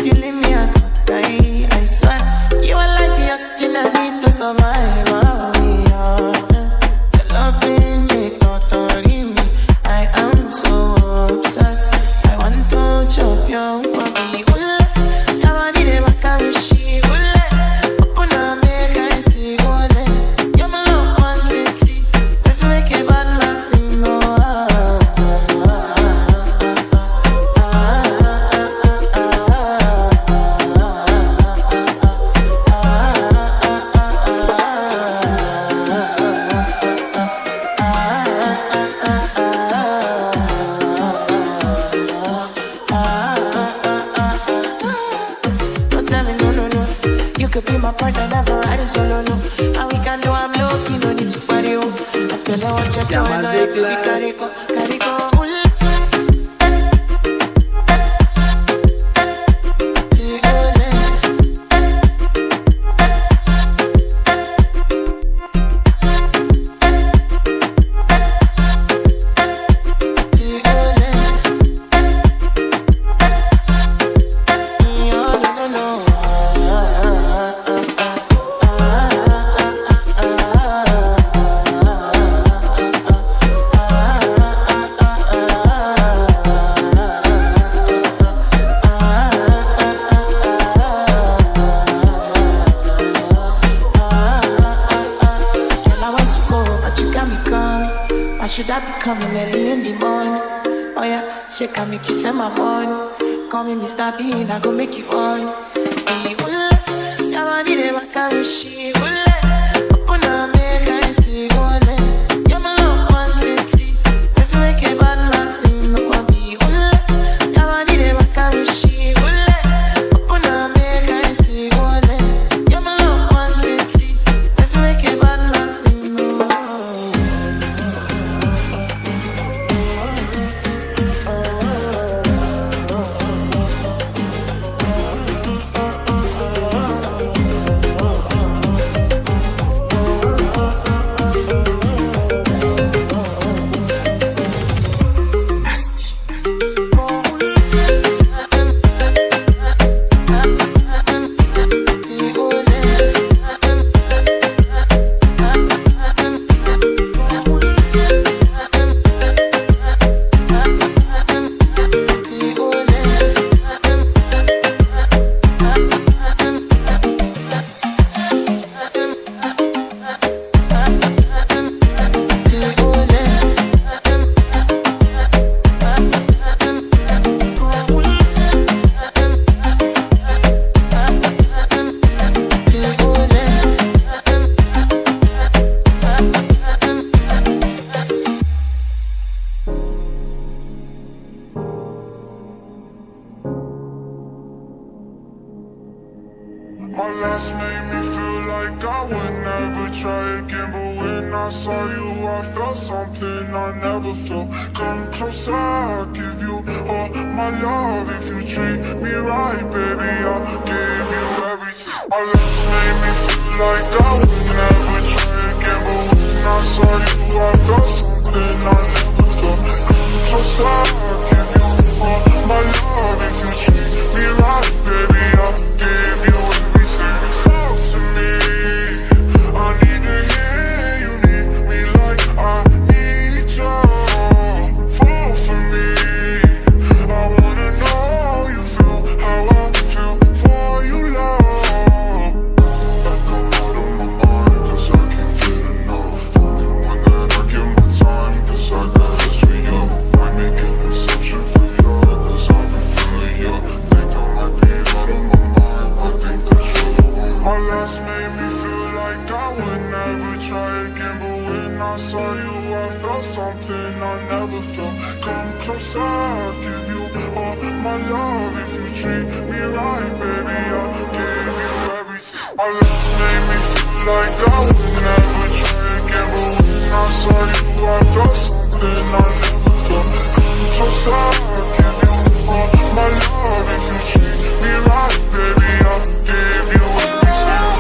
you leave me, I could die. I swear, you are like the oxygen I need to survive. Oh, yeah. Your loving me, totally me. I am so obsessed. I want to chop your body. I go make you on. My last made me feel like I would never try again, but when I saw you I felt something I never felt. Come closer, I'll give you all my love. If you treat me right, baby, I'll give you everything. My last made me feel like I would never try again, but when I saw you I felt something I never felt. Come closer, I'll give you all my love. If you treat me right, baby, I'll give you everything. Talk to me, I need to hear you need me like I need you. Fall for me, I wanna know how you feel, how I feel for you, love. I come out of my mind, cause I can't get enough. The only one that I give my time, cause I got this for you. I make an exception for you, cause I've been feeling you. Think I might be out of my mind, I think that you're the one. My last made me feel like I would never try again, but when I saw you I felt something I never felt. Come closer, I'll give you all my love. If you treat me right, baby, I'll give you everything. My last made me feel like I would never try again, but when I saw you I felt something I never felt. Come closer, I'll give you all my love. If you treat me right, baby, I'll give you everything.